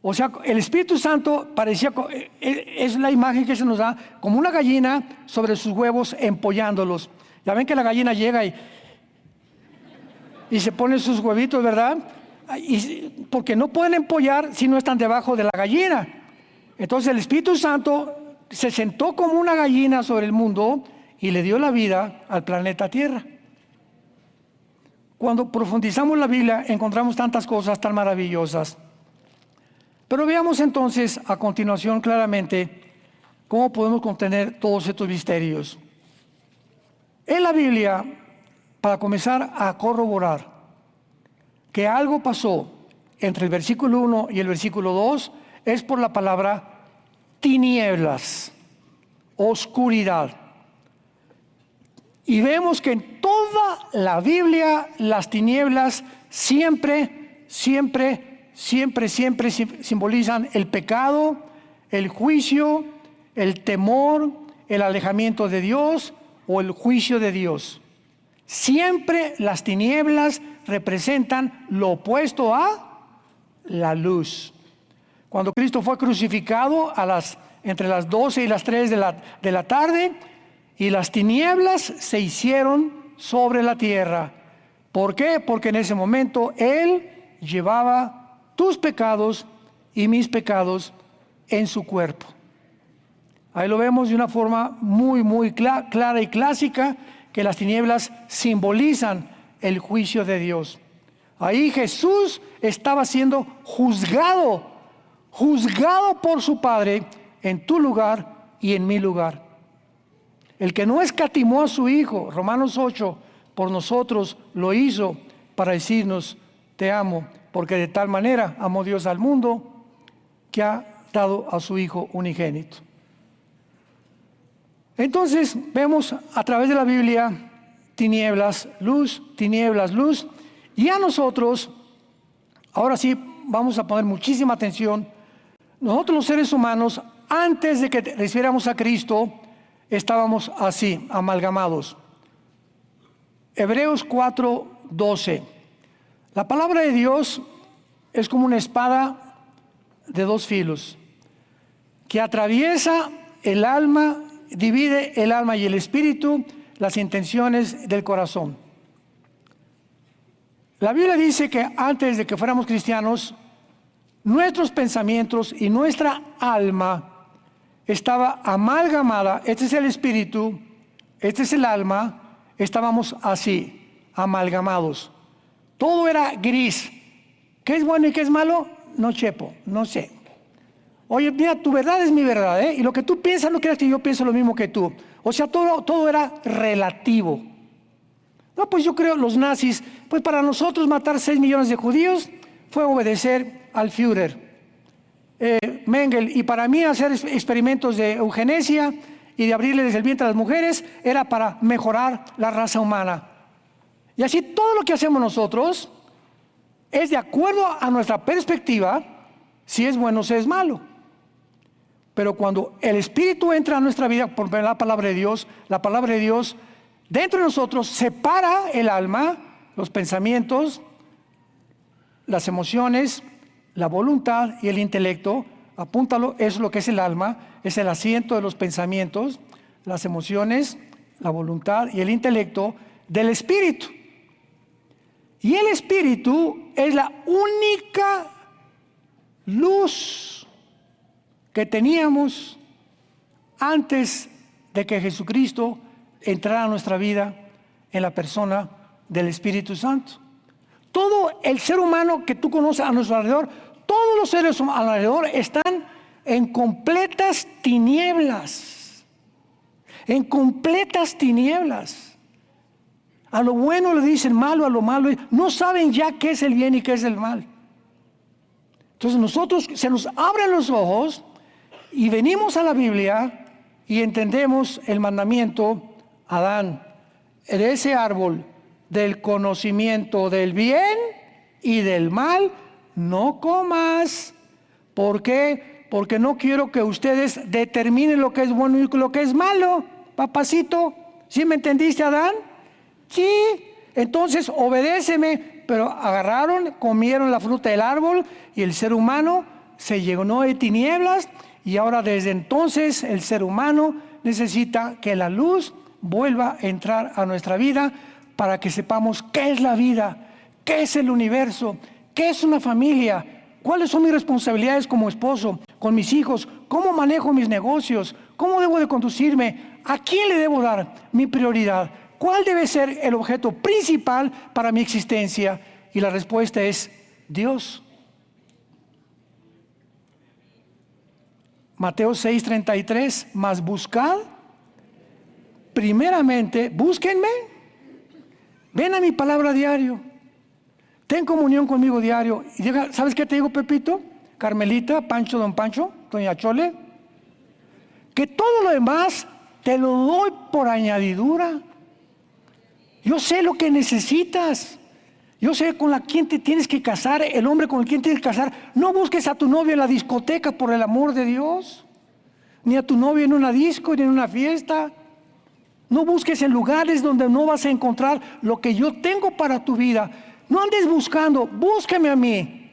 O sea, el Espíritu Santo parecía, es la imagen que se nos da, como una gallina sobre sus huevos empollándolos. Ya ven que la gallina llega y se pone sus huevitos, ¿verdad? Porque no pueden empollar si no están debajo de la gallina. Entonces el Espíritu Santo se sentó como una gallina sobre el mundo y le dio la vida al planeta Tierra. Cuando profundizamos la Biblia encontramos tantas cosas tan maravillosas. Pero veamos entonces a continuación claramente cómo podemos contener todos estos misterios. En la Biblia, para comenzar a corroborar que algo pasó entre el versículo 1 y el versículo 2, es por la palabra tinieblas, oscuridad. Y vemos que en toda la Biblia las tinieblas siempre simbolizan el pecado, el juicio, el temor, el alejamiento de Dios o el juicio de Dios. Siempre las tinieblas representan lo opuesto a la luz. Cuando Cristo fue crucificado entre las 12 y las 3 de la tarde, y las tinieblas se hicieron sobre la tierra. ¿Por qué? Porque en ese momento Él llevaba tus pecados y mis pecados en su cuerpo. Ahí lo vemos de una forma muy clara y clásica, que las tinieblas simbolizan el juicio de Dios. Ahí Jesús estaba siendo juzgado por su Padre en tu lugar y en mi lugar. El que no escatimó a su Hijo, Romanos 8, por nosotros lo hizo para decirnos: te amo, porque de tal manera amó Dios al mundo que ha dado a su Hijo unigénito. Entonces vemos a través de la Biblia tinieblas, luz, y a nosotros, ahora sí vamos a poner muchísima atención. Nosotros los seres humanos, antes de que recibiéramos a Cristo, estábamos así, amalgamados. Hebreos 4:12. La palabra de Dios es como una espada de dos filos que atraviesa el alma, divide el alma y el espíritu, las intenciones del corazón. La Biblia dice que antes de que fuéramos cristianos, nuestros pensamientos y nuestra alma estaba amalgamada. Este es el espíritu, este es el alma. Estábamos así, amalgamados. Todo era gris. ¿Qué es bueno y qué es malo? No chepo, no sé. Oye, mira, tu verdad es mi verdad, ¿eh? Y lo que tú piensas no creas que yo pienso lo mismo que tú. O sea, todo era relativo. No, pues yo creo los nazis, pues para nosotros matar 6 millones de judíos fue obedecer al Führer, Mengele, y para mí hacer experimentos de eugenesia y de abrirles el vientre a las mujeres era para mejorar la raza humana. Y así todo lo que hacemos nosotros es de acuerdo a nuestra perspectiva, si es bueno o si es malo. Pero cuando el Espíritu entra a nuestra vida por la palabra de Dios dentro de nosotros separa el alma, los pensamientos, las emociones, la voluntad y el intelecto. Apúntalo, eso es lo que es el alma, es el asiento de los pensamientos, las emociones, la voluntad y el intelecto del Espíritu. Y el Espíritu es la única luz que teníamos antes de que Jesucristo entrara a nuestra vida en la persona del Espíritu Santo. Todo el ser humano que tú conoces a nuestro alrededor, todos los seres alrededor están en completas tinieblas. En completas tinieblas. A lo bueno le dicen malo, a lo malo no saben ya qué es el bien y qué es el mal. Entonces nosotros se nos abren los ojos y venimos a la Biblia y entendemos el mandamiento: Adán, de ese árbol del conocimiento del bien y del mal no comas. ¿Por qué? Porque no quiero que ustedes determinen lo que es bueno y lo que es malo. Papacito, ¿sí me entendiste, Adán? Sí, entonces obedéceme. Pero agarraron, comieron la fruta del árbol y el ser humano se llenó de tinieblas, y ahora desde entonces el ser humano necesita que la luz vuelva a entrar a nuestra vida para que sepamos qué es la vida, qué es el universo, qué es una familia, cuáles son mis responsabilidades como esposo, con mis hijos, cómo manejo mis negocios, cómo debo de conducirme, a quién le debo dar mi prioridad, ¿cuál debe ser el objeto principal para mi existencia? Y la respuesta es Dios. Mateo 6:33, mas buscad primeramente, búsquenme, ven a mi palabra diario, ten comunión conmigo diario. Y llega, ¿sabes qué te digo, Pepito? Carmelita, Pancho, don Pancho, doña Chole, que todo lo demás te lo doy por añadidura. Yo sé lo que necesitas. Yo sé con quién te tienes que casar, el hombre con el quien tienes que casar. No busques a tu novio en la discoteca, por el amor de Dios. Ni a tu novio en una disco, ni en una fiesta. No busques en lugares donde no vas a encontrar lo que yo tengo para tu vida. No andes buscando, búscame a mí.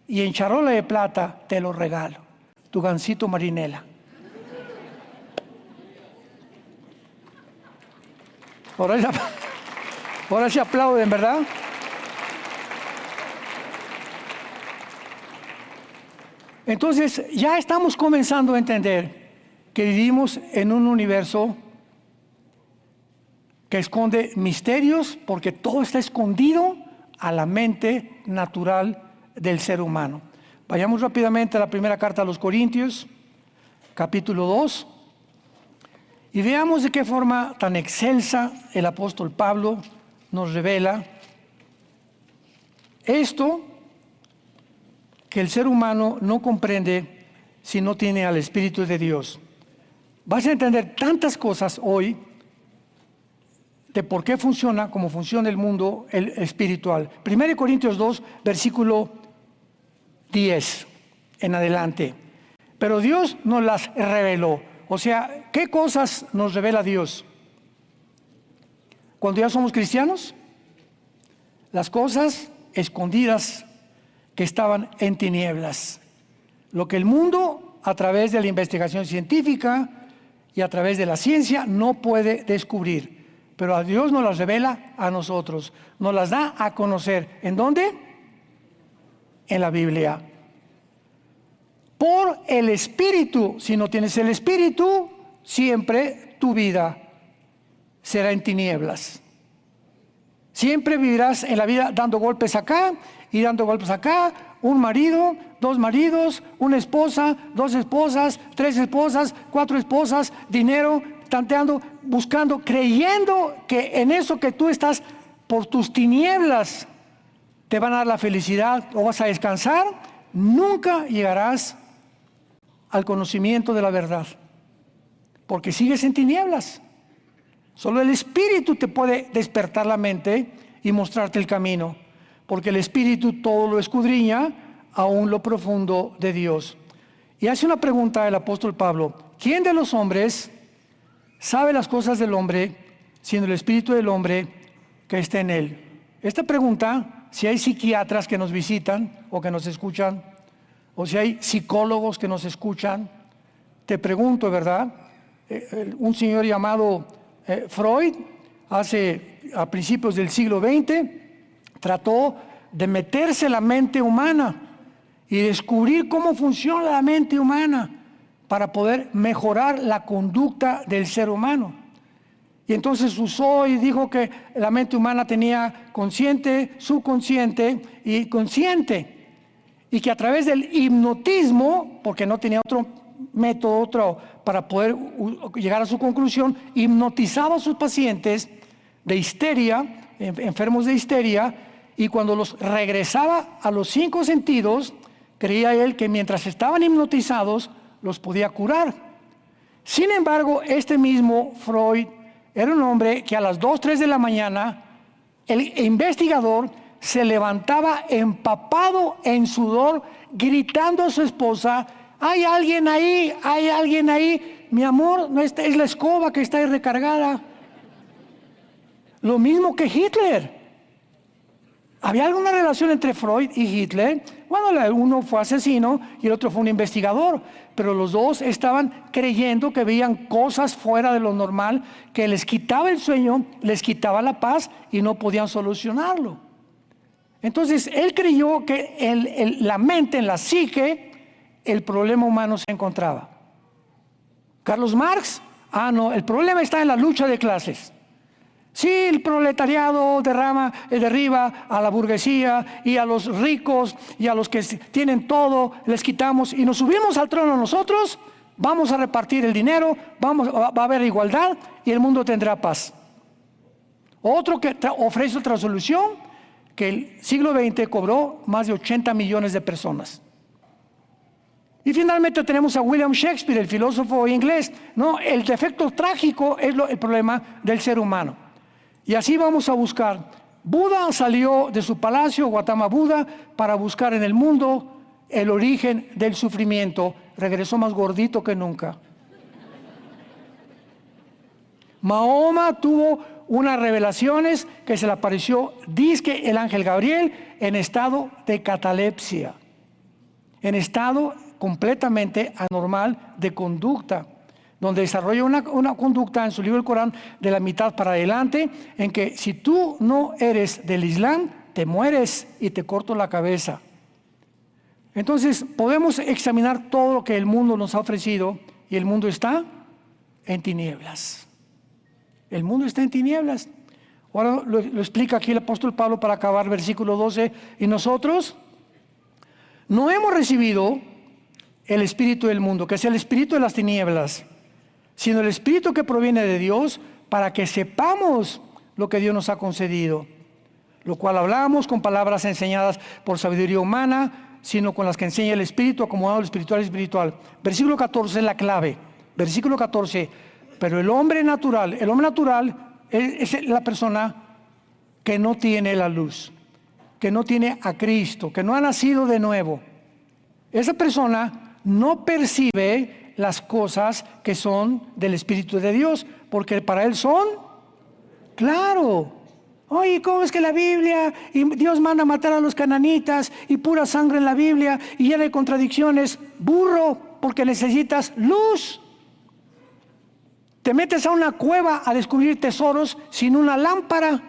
Y en charola de plata te lo regalo. Tu gansito marinela. Ahora se aplauden, ¿verdad? Entonces ya estamos comenzando a entender que vivimos en un universo que esconde misterios, porque todo está escondido a la mente natural del ser humano. Vayamos rápidamente a la primera carta a los Corintios, capítulo 2, y veamos de qué forma tan excelsa el apóstol Pablo nos revela esto que el ser humano no comprende si no tiene al Espíritu de Dios. Vas a entender tantas cosas hoy de por qué funciona como funciona el mundo espiritual. 1 Corintios 2, versículo 10 en adelante. Pero Dios nos las reveló. O sea, ¿qué cosas nos revela Dios? Cuando ya somos cristianos, las cosas escondidas que estaban en tinieblas. Lo que el mundo, a través de la investigación científica y a través de la ciencia, no puede descubrir. Pero a Dios nos las revela a nosotros. Nos las da a conocer. ¿En dónde? En la Biblia. Por el Espíritu. Si no tienes el Espíritu, siempre tu vida será en tinieblas. Siempre vivirás en la vida dando golpes acá y dando golpes acá. Un marido, dos maridos, una esposa, dos esposas, tres esposas, cuatro esposas, dinero, tanteando, buscando, creyendo que en eso que tú estás por tus tinieblas te van a dar la felicidad o vas a descansar. Nunca llegarás al conocimiento de la verdad, porque sigues en tinieblas. Solo el Espíritu te puede despertar la mente y mostrarte el camino, porque el Espíritu todo lo escudriña, aún lo profundo de Dios. Y hace una pregunta el apóstol Pablo: ¿quién de los hombres sabe las cosas del hombre, sino el Espíritu del hombre que está en él? Esta pregunta, si hay psiquiatras que nos visitan o que nos escuchan, o si hay psicólogos que nos escuchan, te pregunto, ¿verdad? Un señor llamado Freud, a principios del siglo XX, trató de meterse en la mente humana y descubrir cómo funciona la mente humana para poder mejorar la conducta del ser humano. Y entonces usó y dijo que la mente humana tenía consciente, subconsciente y consciente. Y que a través del hipnotismo, porque no tenía otro método para poder llegar a su conclusión, hipnotizaba a sus pacientes de histeria, enfermos de histeria, y cuando los regresaba a los 5 sentidos, creía él que mientras estaban hipnotizados los podía curar. Sin embargo, este mismo Freud era un hombre que a las 2, 3 de la mañana, el investigador se levantaba empapado en sudor, gritando a su esposa: hay alguien ahí, mi amor, no es la escoba que está ahí recargada. Lo mismo que Hitler. ¿Había alguna relación entre Freud y Hitler? Bueno, uno fue asesino y el otro fue un investigador, pero los dos estaban creyendo que veían cosas fuera de lo normal, que les quitaba el sueño, les quitaba la paz y no podían solucionarlo. Entonces, él creyó que en la mente, en la psique, el problema humano se encontraba. Carlos Marx, no, el problema está en la lucha de clases. Sí, el proletariado derriba a la burguesía y a los ricos y a los que tienen todo, les quitamos y nos subimos al trono nosotros, vamos a repartir el dinero, va a haber igualdad y el mundo tendrá paz. Otro que ofrece otra solución, que el siglo XX cobró más de 80 millones de personas. Y finalmente tenemos a William Shakespeare, el filósofo inglés. No, el defecto trágico es el problema del ser humano. Y así vamos a buscar. Buda salió de su palacio, Gautama Buda, para buscar en el mundo el origen del sufrimiento. Regresó más gordito que nunca. Mahoma tuvo unas revelaciones que se le apareció, dizque el ángel Gabriel, en estado de catalepsia, en estado completamente anormal de conducta, donde desarrolla una conducta en su libro del Corán de la mitad para adelante, en que si tú no eres del Islam, te mueres y te corto la cabeza. Entonces podemos examinar todo lo que el mundo nos ha ofrecido y el mundo está en tinieblas. El mundo está en tinieblas. Ahora lo explica aquí el apóstol Pablo para acabar versículo 12. Y nosotros no hemos recibido el espíritu del mundo, que es el espíritu de las tinieblas, sino el espíritu que proviene de Dios, para que sepamos lo que Dios nos ha concedido, lo cual hablamos con palabras enseñadas por sabiduría humana, sino con las que enseña el espíritu, acomodado lo espiritual y espiritual. Versículo 14 es la clave. Versículo 14. Pero el hombre natural es la persona que no tiene la luz, que no tiene a Cristo, que no ha nacido de nuevo. Esa persona no percibe las cosas que son del Espíritu de Dios, porque para él son, claro. Oye, ¿cómo es que la Biblia, y Dios manda a matar a los cananitas, y pura sangre en la Biblia, y llena de contradicciones? Burro, porque necesitas luz. Te metes a una cueva a descubrir tesoros sin una lámpara.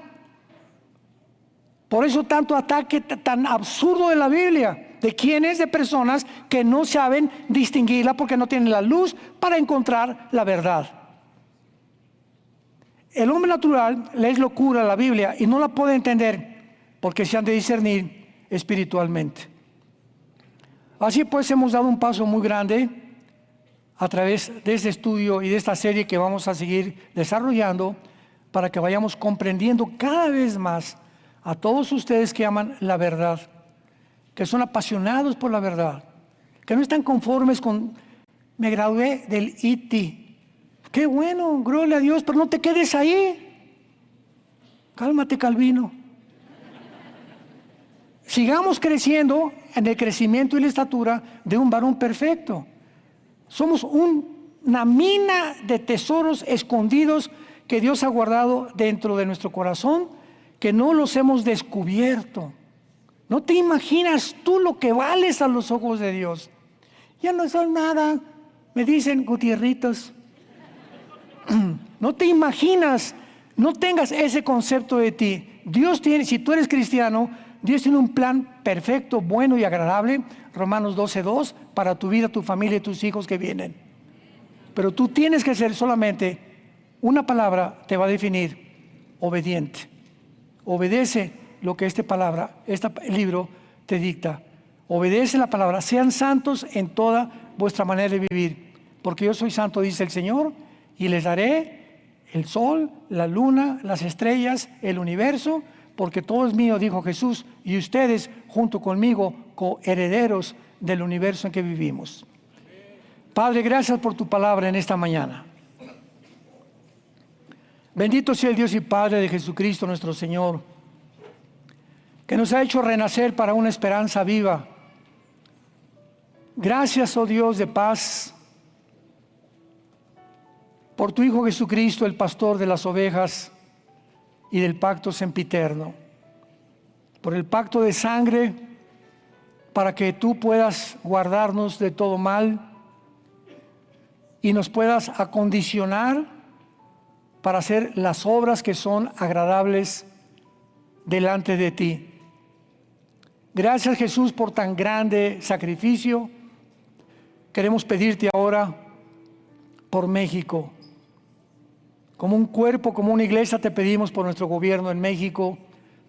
Por eso tanto ataque tan absurdo de la Biblia. ¿De quiénes? De personas que no saben distinguirla porque no tienen la luz para encontrar la verdad. El hombre natural le es locura a la Biblia y no la puede entender porque se han de discernir espiritualmente. Así pues hemos dado un paso muy grande a través de este estudio y de esta serie que vamos a seguir desarrollando para que vayamos comprendiendo cada vez más a todos ustedes que aman la verdad, que son apasionados por la verdad, que no están conformes con me gradué del IT. Qué bueno, gloria a Dios, pero no te quedes ahí. Cálmate, Calvino. Sigamos creciendo en el crecimiento y la estatura de un varón perfecto. Somos una mina de tesoros escondidos que Dios ha guardado dentro de nuestro corazón, que no los hemos descubierto. No te imaginas tú lo que vales a los ojos de Dios. Ya no son nada, me dicen Gutierritos. No te imaginas, no tengas ese concepto de ti. Dios tiene, si tú eres cristiano, Dios tiene un plan perfecto, bueno y agradable, Romanos 12:2, para tu vida, tu familia y tus hijos que vienen. Pero tú tienes que ser solamente, una palabra te va a definir: obediente. Obedece lo que este libro te dicta. Obedece la palabra. Sean santos en toda vuestra manera de vivir, porque yo soy santo, dice el Señor, y les daré el sol, la luna, las estrellas, el universo, porque todo es mío, dijo Jesús, y ustedes junto conmigo coherederos del universo en que vivimos. Padre, gracias por tu palabra en esta mañana. Bendito sea el Dios y Padre de Jesucristo nuestro Señor, que nos ha hecho renacer para una esperanza viva. Gracias, oh Dios de paz, por tu Hijo Jesucristo, el pastor de las ovejas y del pacto sempiterno, por el pacto de sangre, para que tú puedas guardarnos de todo mal y nos puedas acondicionar para hacer las obras que son agradables delante de ti. Gracias, Jesús, por tan grande sacrificio. Queremos pedirte ahora por México. Como un cuerpo, como una iglesia, te pedimos por nuestro gobierno en México.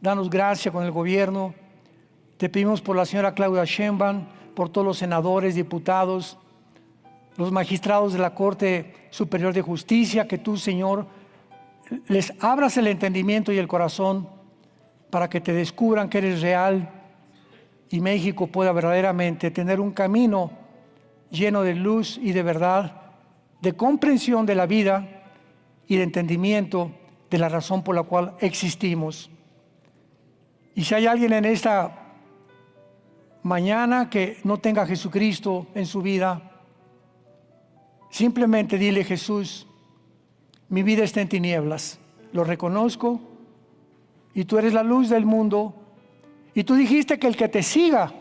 Danos gracia con el gobierno. Te pedimos por la señora Claudia Sheinbaum, por todos los senadores, diputados, los magistrados de la Corte Superior de Justicia, que tú, Señor, les abras el entendimiento y el corazón para que te descubran que eres real y México pueda verdaderamente tener un camino lleno de luz y de verdad, de comprensión de la vida y de entendimiento de la razón por la cual existimos. Y si hay alguien en esta mañana que no tenga a Jesucristo en su vida, simplemente dile: Jesús, mi vida está en tinieblas, lo reconozco y tú eres la luz del mundo, y tú dijiste que el que te siga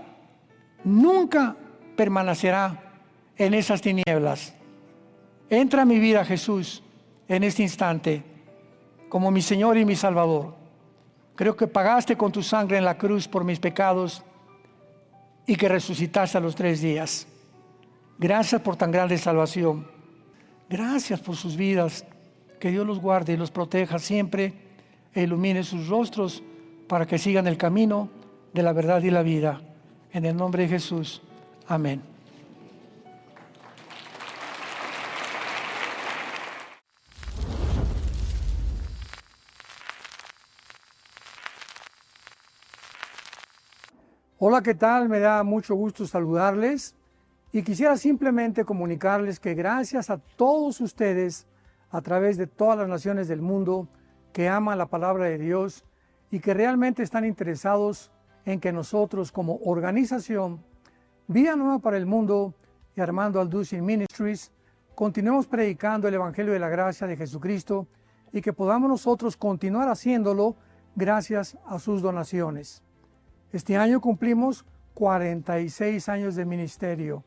nunca permanecerá en esas tinieblas. Entra a mi vida, Jesús, en este instante como mi Señor y mi Salvador. Creo que pagaste con tu sangre en la cruz por mis pecados y que resucitaste a los 3 días. Gracias por tan grande salvación. Gracias por sus vidas. Que Dios los guarde y los proteja siempre e ilumine sus rostros para que sigan el camino de la verdad y la vida. En el nombre de Jesús. Amén. Hola, ¿qué tal? Me da mucho gusto saludarles y quisiera simplemente comunicarles que gracias a todos ustedes a través de todas las naciones del mundo que aman la palabra de Dios y que realmente están interesados en que nosotros como organización Vida Nueva para el Mundo y Armando Alducin Ministries continuemos predicando el Evangelio de la Gracia de Jesucristo y que podamos nosotros continuar haciéndolo gracias a sus donaciones. Este año cumplimos 46 años de ministerio,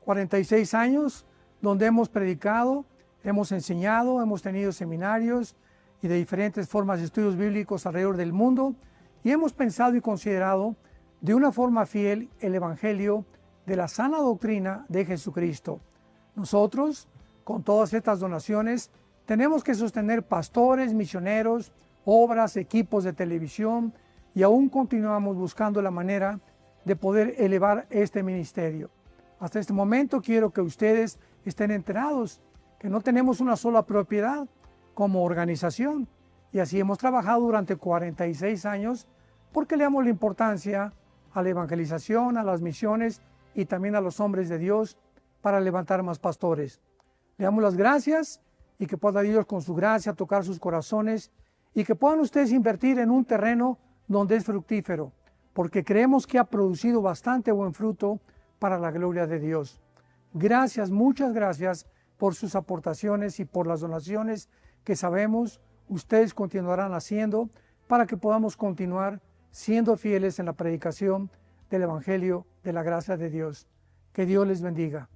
46 años donde hemos predicado, hemos enseñado, hemos tenido seminarios y de diferentes formas de estudios bíblicos alrededor del mundo y hemos pensado y considerado de una forma fiel el Evangelio de la sana doctrina de Jesucristo. Nosotros, con todas estas donaciones, tenemos que sostener pastores, misioneros, obras, equipos de televisión y aún continuamos buscando la manera de poder elevar este ministerio. Hasta este momento quiero que ustedes estén enterados que no tenemos una sola propiedad como organización y así hemos trabajado durante 46 años porque le damos la importancia a la evangelización, a las misiones y también a los hombres de Dios para levantar más pastores. Le damos las gracias y que pueda Dios con su gracia tocar sus corazones y que puedan ustedes invertir en un terreno donde es fructífero, porque creemos que ha producido bastante buen fruto para la gloria de Dios. Gracias, muchas gracias por sus aportaciones y por las donaciones que sabemos ustedes continuarán haciendo para que podamos continuar siendo fieles en la predicación del Evangelio de la gracia de Dios. Que Dios les bendiga.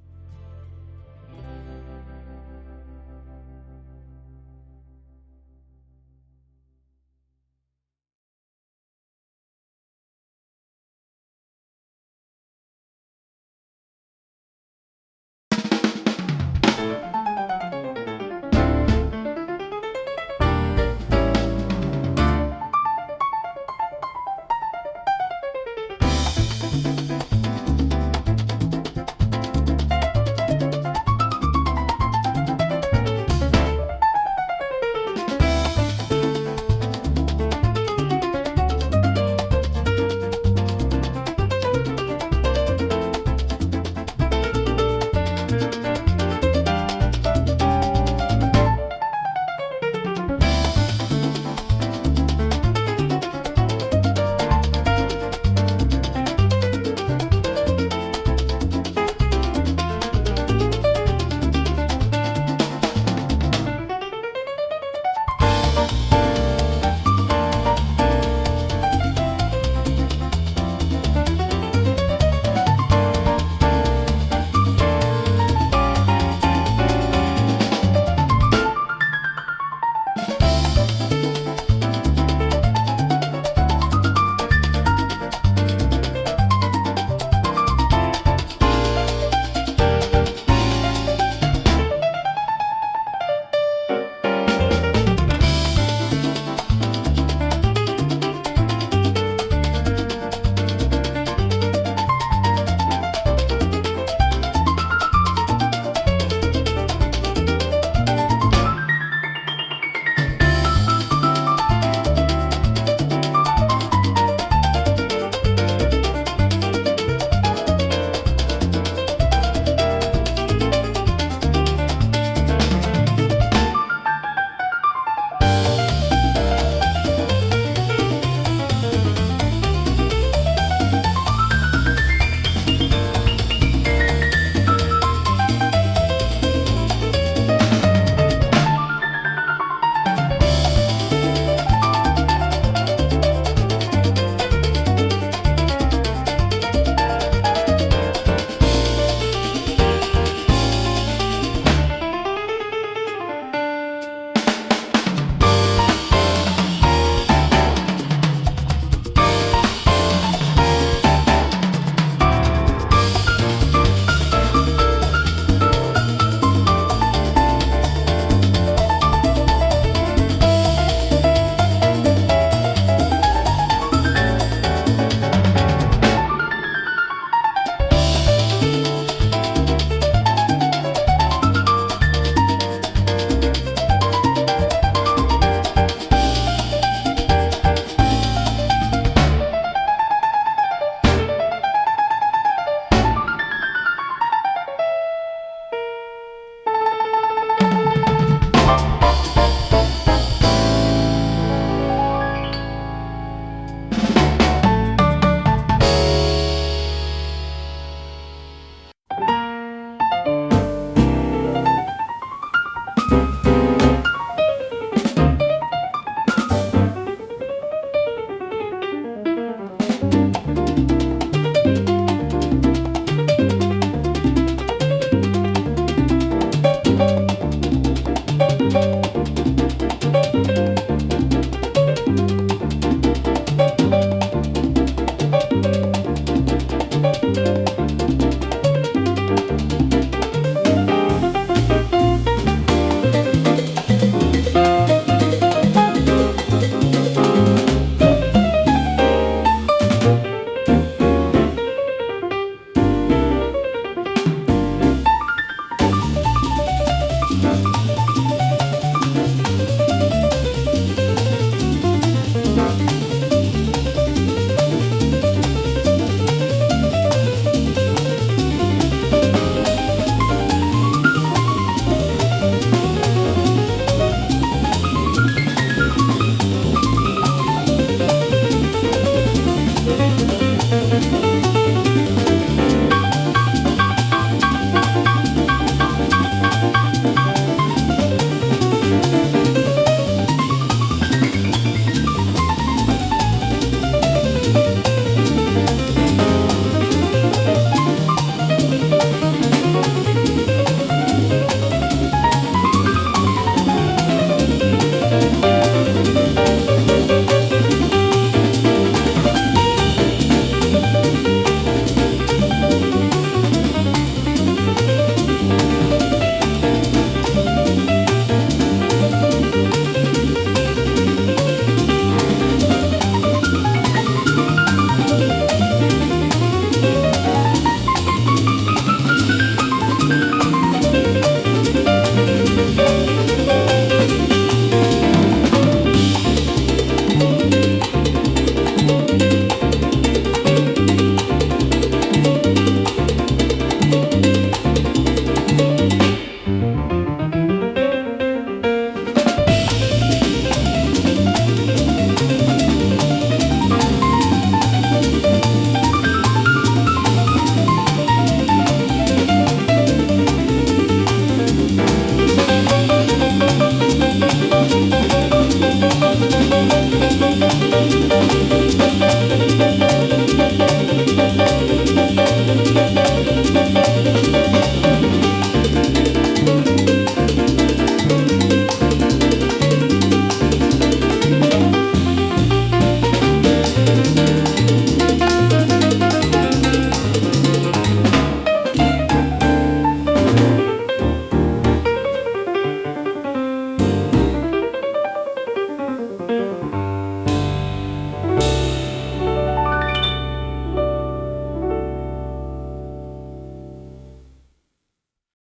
Thank you.